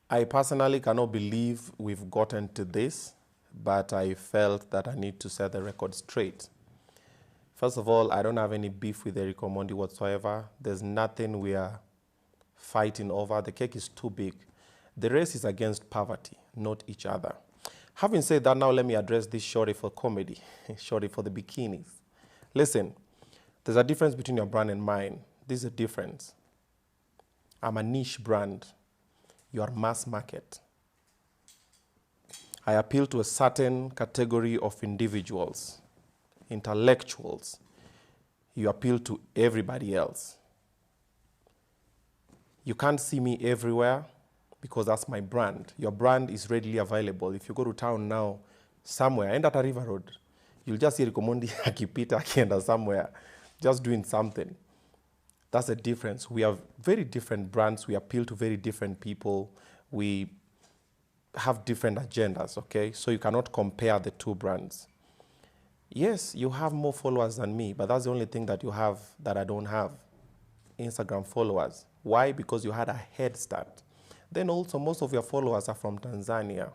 I personally cannot believe we've gotten to this, but I felt that I need to set the record straight. First of all, I don't have any beef with Erick Omondi whatsoever. There's nothing we are fighting over. The cake is too big. The race is against poverty, not each other. Having said that, now let me address this shorty for comedy, shorty for the bikinis. Listen, there's a difference between your brand and mine. This is a difference. I'm a niche brand. You are mass market. I appeal to a certain category of individuals, intellectuals. You appeal to everybody else. You can't see me everywhere because that's my brand. Your brand is readily available. If you go to town now, somewhere, end at a river road, you'll just see Erick Omondi akipita akienda somewhere, just doing something. That's the difference. We have very different brands. We appeal to very different people. We have different agendas, okay? So you cannot compare the two brands. Yes, you have more followers than me, but that's the only thing that you have that I don't have. Instagram followers. Why? Because you had a head start. Then also, most of your followers are from Tanzania.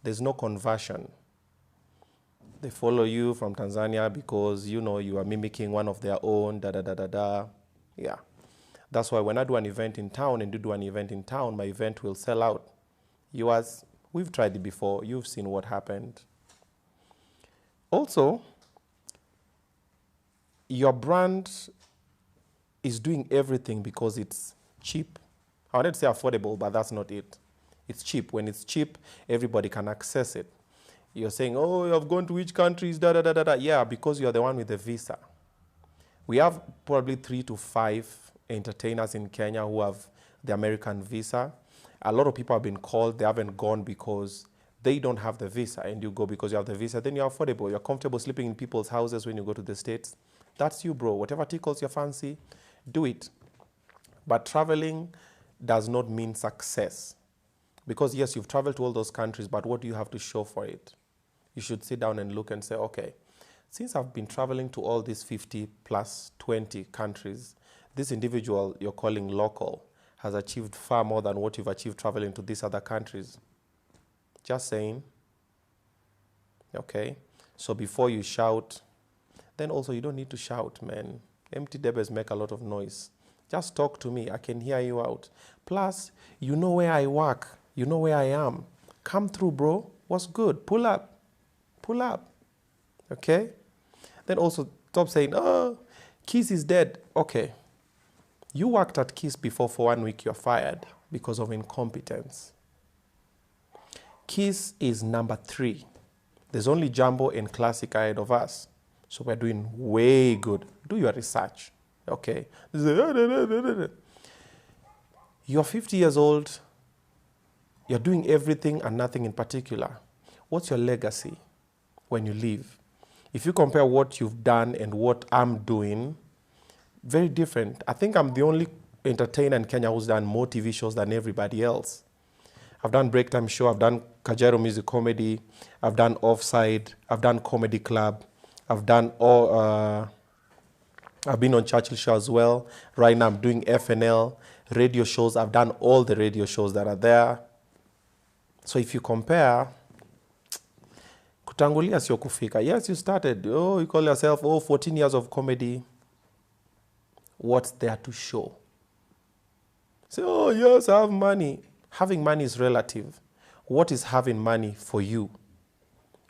There's no conversion. They follow you from Tanzania because, you know, you are mimicking one of their own, da-da-da-da-da. Yeah. That's why when I do an event in town and you do an event in town, my event will sell out. Yours, we've tried it before. You've seen what happened. Also, your brand is doing everything because it's cheap. I wanted to say affordable, but that's not it. It's cheap. When it's cheap, everybody can access it. You're saying, oh, you've gone to which countries, da-da-da-da-da. Yeah, because you're the one with the visa. We have probably 3 to 5 entertainers in Kenya who have the American visa. A lot of people have been called, they haven't gone because they don't have the visa, and you go because you have the visa, then you're affordable. You're comfortable sleeping in people's houses when you go to the States. That's you, bro. Whatever tickles your fancy, do it. But traveling does not mean success. Because yes, you've traveled to all those countries, but what do you have to show for it? You should sit down and look and say, okay, since I've been traveling to all these 50 plus 20 countries, this individual you're calling local has achieved far more than what you've achieved traveling to these other countries. Just saying. Okay? So before you shout, then also you don't need to shout, man. Empty debes make a lot of noise. Just talk to me. I can hear you out. Plus, you know where I work. You know where I am. Come through, bro. What's good? Pull up. Pull up. Okay? Then also stop saying, oh, Kiss is dead. Okay. You worked at Kiss before for 1 week, you're fired because of incompetence. Kiss is number 3. There's only Jumbo and Classic ahead of us. So we're doing way good. Do your research. Okay? You're 50 years old. You're doing everything and nothing in particular. What's your legacy when you leave? If you compare what you've done and what I'm doing, very different. I think I'm the only entertainer in Kenya who's done more TV shows than everybody else. I've done Break Time Show, I've done Kajero Music Comedy, I've done Offside, I've done Comedy Club, I've done all, I've been on Churchill Show as well. Right now I'm doing FNL, radio shows. I've done all the radio shows that are there. So if you compare, kutangulia sio kufika. Yes, you started, oh, you call yourself, 14 years of comedy. What's there to show? Say, oh, yes, I have money. Having money is relative. What is having money for you?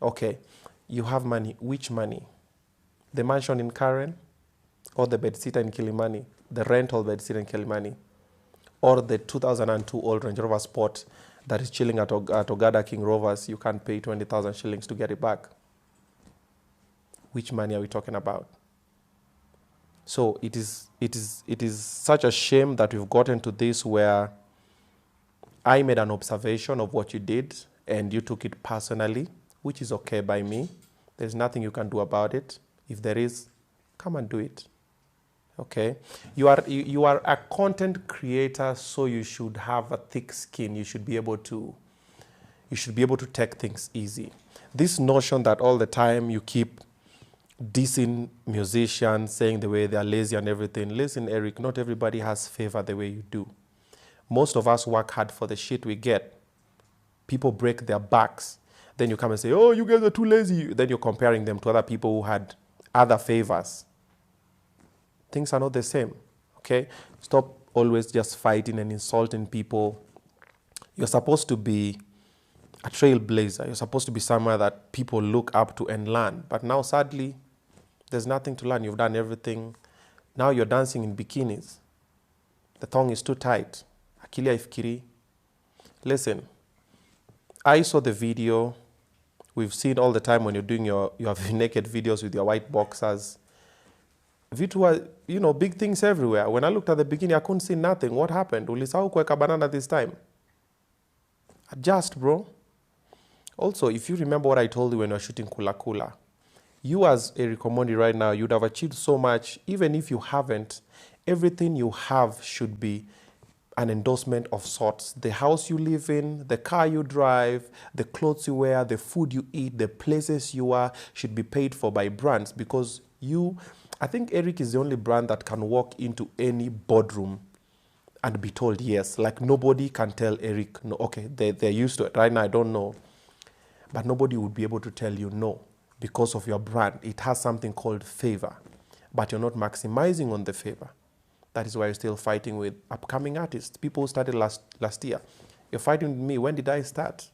Okay, you have money. Which money? The mansion in Karen? Or the bedsitter in Kilimani? The rental bedsitter in Kilimani? Or the 2002 old Range Rover Sport that is chilling at Ogada King Rovers? You can't pay 20,000 shillings to get it back. Which money are we talking about? So it is such a shame that we've gotten to this where I made an observation of what you did and you took it personally, which is okay by me. There's nothing you can do about it. If there is, come and do it. Okay? You are a content creator, so you should have a thick skin. You should be able to take things easy. This notion that all the time you keep dissing musicians, saying the way they are lazy and everything. Listen, Erick, not everybody has favor the way you do. Most of us work hard for the shit we get. People break their backs. Then you come and say, oh, you guys are too lazy. Then you're comparing them to other people who had other favors. Things are not the same, okay? Stop always just fighting and insulting people. You're supposed to be a trailblazer. You're supposed to be somewhere that people look up to and learn. But now, sadly, there's nothing to learn. You've done everything. Now you're dancing in bikinis. The thong is too tight. Akili haifikiri. Listen, I saw the video. We've seen all the time when you're doing your naked videos with your white boxers. Vitu were, big things everywhere. When I looked at the beginning, I couldn't see nothing. What happened? Ulisahau kuweka banana this time. Adjust, bro. Also, if you remember what I told you when you were shooting Kula Kula, you as Erick Omondi right now, you'd have achieved so much. Even if you haven't, everything you have should be an endorsement of sorts. The house you live in, the car you drive, the clothes you wear, the food you eat, the places you are should be paid for by brands, because I think Erick is the only brand that can walk into any boardroom and be told yes. Like nobody can tell Erick, no, okay, they're used to it. Right now, I don't know. But nobody would be able to tell you no because of your brand. It has something called favor, but you're not maximizing on the favor. That is why you're still fighting with upcoming artists. People who started last year. You're fighting with me. When did I start?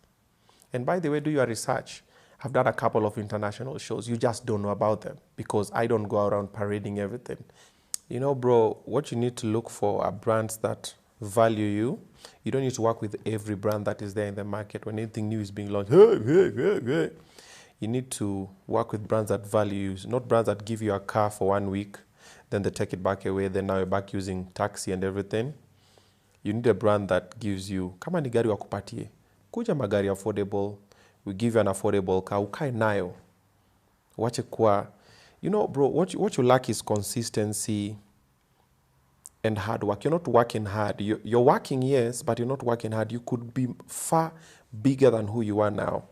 And by the way, do your research. I've done a couple of international shows. You just don't know about them because I don't go around parading everything. Bro, what you need to look for are brands that value you. You don't need to work with every brand that is there in the market. When anything new is being launched, hey. You need to work with brands that value you, not brands that give you a car for 1 week, then they take it back away, then now you're back using taxi and everything. You need a brand that gives you, kama ni gari wakupatie, kuja magari affordable, we give you an affordable car, ukae nayo. Wache kwa, bro, what you lack is consistency and hard work. You're not working hard. You're working, yes, but you're not working hard. You could be far bigger than who you are now.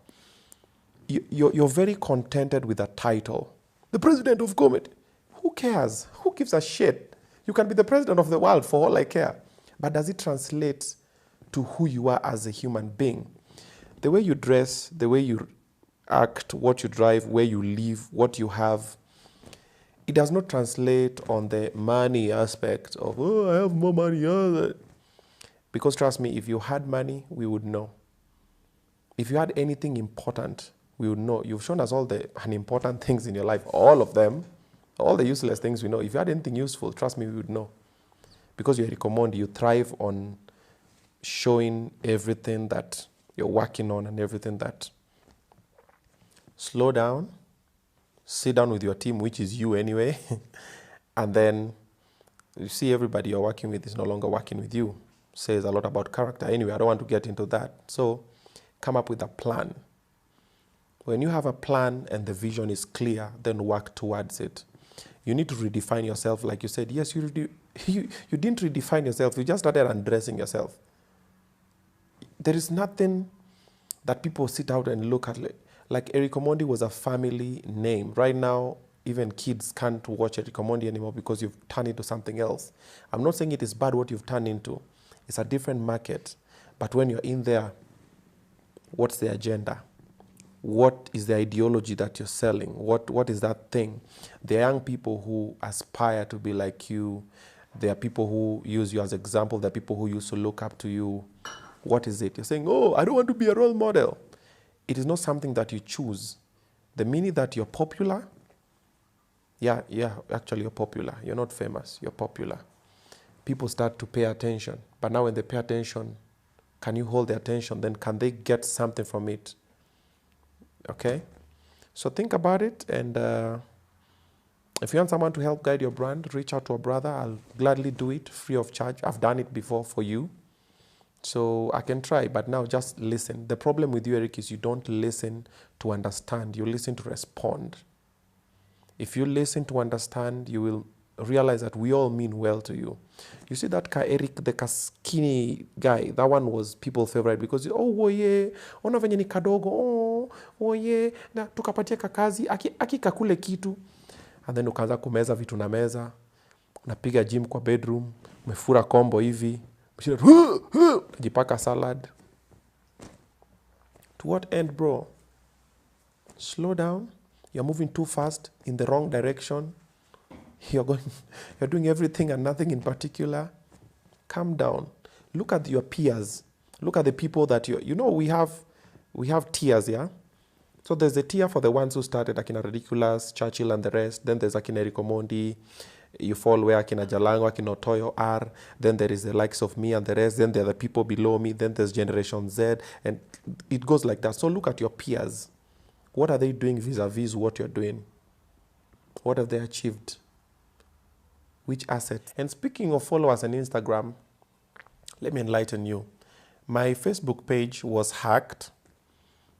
You're very contented with a title. The president of comedy. Who cares? Who gives a shit? You can be the president of the world for all I care. But does it translate to who you are as a human being? The way you dress, the way you act, what you drive, where you live, what you have, it does not translate on the money aspect of, oh, I have more money. Because trust me, if you had money, we would know. If you had anything important, we would know. You've shown us all the unimportant things in your life, all of them. All the useless things we know. If you had anything useful, trust me, we would know. Because you're Erick Omondi, you thrive on showing everything that you're working on and everything that. Slow down, sit down with your team, which is you anyway, and then you see everybody you're working with is no longer working with you. Says a lot about character. Anyway, I don't want to get into that. So come up with a plan. When you have a plan and the vision is clear, then work towards it. You need to redefine yourself. Like you said, yes, you didn't redefine yourself. You just started undressing yourself. There is nothing that people sit out and look at. Like Erick Omondi was a family name. Right now, even kids can't watch Erick Omondi anymore because you've turned into something else. I'm not saying it is bad what you've turned into. It's a different market. But when you're in there, what's the agenda? What is the ideology that you're selling? What is that thing? There are young people who aspire to be like you. There are people who use you as example. There are people who used to look up to you. What is it? You're saying, oh, I don't want to be a role model. It is not something that you choose. The minute that you're popular, yeah, actually you're popular. You're not famous, you're popular. People start to pay attention. But now when they pay attention, can you hold their attention? Then can they get something from it? Okay, so think about it, and if you want someone to help guide your brand, reach out to a brother. I'll gladly do it free of charge. I've done it before for you, so I can try, but now just listen. The problem with you, Erick, is you don't listen to understand, you listen to respond. If you listen to understand, you will realize that we all mean well to you. You see that Erick, the skinny guy, that one was people's favorite because, oh yeah, ona venye ni kadogo, oh yeah, na tukapatia kakazi, akikakule kitu. And then ukaanza kumeza vitu na meza, unapiga gym kwa bedroom, umefura combo hivi, Jipaka salad. To what end, bro? Slow down. You're moving too fast in the wrong direction. You're doing everything and nothing in particular. Calm down. Look at your peers. Look at the people that we have tiers, yeah? So there's a tier for the ones who started, Akina Ridiculous, Churchill and the rest. Then there's Akina Erick Omondi. You fall where Akina Jalango, Akina Otoyo are. Then there is the likes of me and the rest. Then there are the people below me. Then there's Generation Z. And it goes like that. So look at your peers. What are they doing vis-a-vis what you're doing? What have they achieved? Which asset? And speaking of followers on Instagram, let me enlighten you. My Facebook page was hacked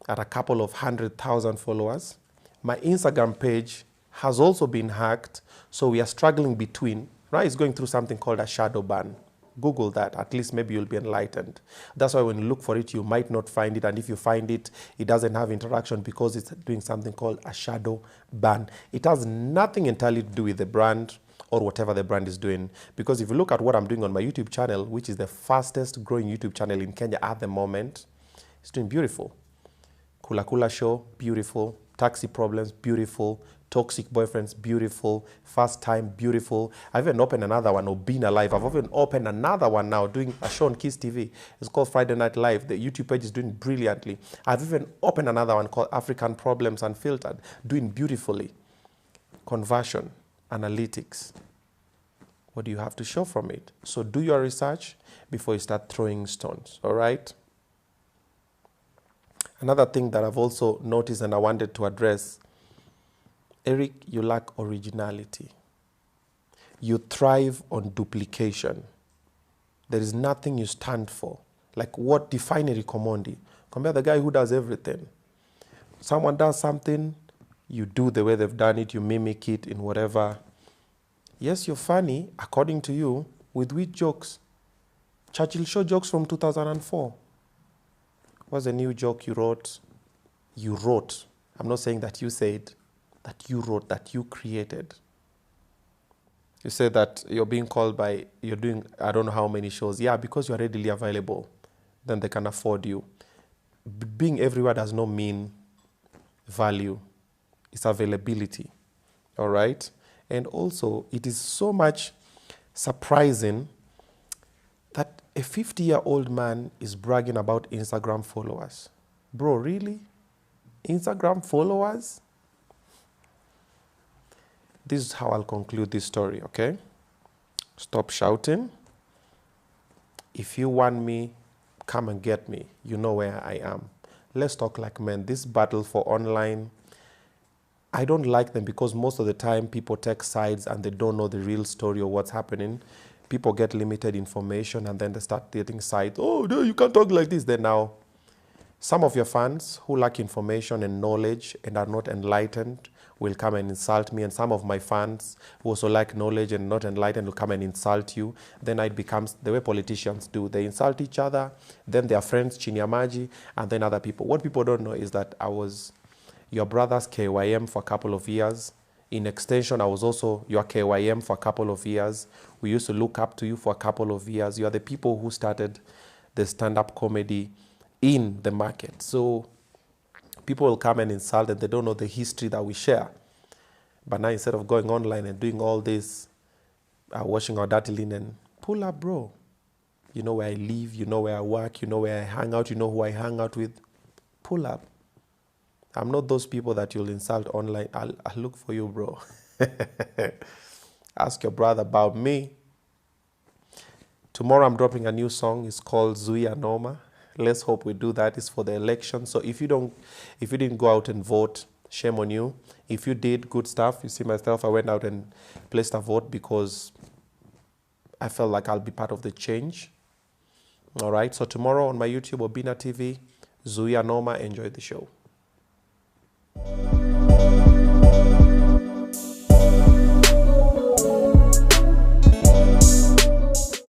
at a couple of 100,000 followers. My Instagram page has also been hacked, so we are struggling between, right? It's going through something called a shadow ban. Google that, at least maybe you'll be enlightened. That's why when you look for it, you might not find it, and if you find it, it doesn't have interaction because it's doing something called a shadow ban. It has nothing entirely to do with the brand or whatever the brand is doing. Because if you look at what I'm doing on my YouTube channel, which is the fastest growing YouTube channel in Kenya at the moment, it's doing beautiful. Kula Kula Show, beautiful. Taxi Problems, beautiful. Toxic Boyfriends, beautiful. First Time, beautiful. I've even opened another one, Obina Live. I've even opened another one now, doing a show on Kiss TV. It's called Friday Night Live. The YouTube page is doing brilliantly. I've even opened another one called African Problems Unfiltered, doing beautifully. Conversion, analytics. What do you have to show from it? So do your research before you start throwing stones, all right? Another thing that I've also noticed and I wanted to address, Erick, you lack originality. You thrive on duplication. There is nothing you stand for. Like what define Erick Omondi? Compare the guy who does everything. Someone does something, you do the way they've done it, you mimic it in whatever. Yes, you're funny, according to you, with which jokes? Churchill Show jokes from 2004. What's the new joke you wrote? You wrote. I'm not saying that you said, that you wrote, that you created. You said that you're being called by, you're doing, I don't know how many shows. Yeah, because you're readily available, then they can afford you. Being everywhere does not mean value. It's availability, all right? And also, it is so much surprising that a 50-year-old man is bragging about Instagram followers. Bro, really? Instagram followers? This is how I'll conclude this story, okay? Stop shouting. If you want me, come and get me. You know where I am. Let's talk like men. This battle for online, I don't like them because most of the time people take sides and they don't know the real story of what's happening. People get limited information and then they start getting sides. Oh, no, you can't talk like this. Then now, some of your fans who lack information and knowledge and are not enlightened will come and insult me. And some of my fans who also lack knowledge and not enlightened will come and insult you. Then it becomes the way politicians do. They insult each other, then their friends, Chinyamaji, and then other people. What people don't know is that I was your brother's KYM for a couple of years. In extension, I was also your KYM for a couple of years. We used to look up to you for a couple of years. You are the people who started the stand-up comedy in the market. So people will come and insult and they don't know the history that we share. But now instead of going online and doing all this, washing our dirty linen, pull up, bro. You know where I live, you know where I work, you know where I hang out, you know who I hang out with. Pull up. I'm not those people that you'll insult online. I'll look for you, bro. Ask your brother about me. Tomorrow I'm dropping a new song. It's called Zuia Noma. Let's hope we do that. It's for the election. So if you didn't go out and vote, shame on you. If you did, good stuff. You see myself, I went out and placed a vote because I felt like I'll be part of the change. All right. So tomorrow on my YouTube, Obina TV, Zuia Noma, enjoy the show.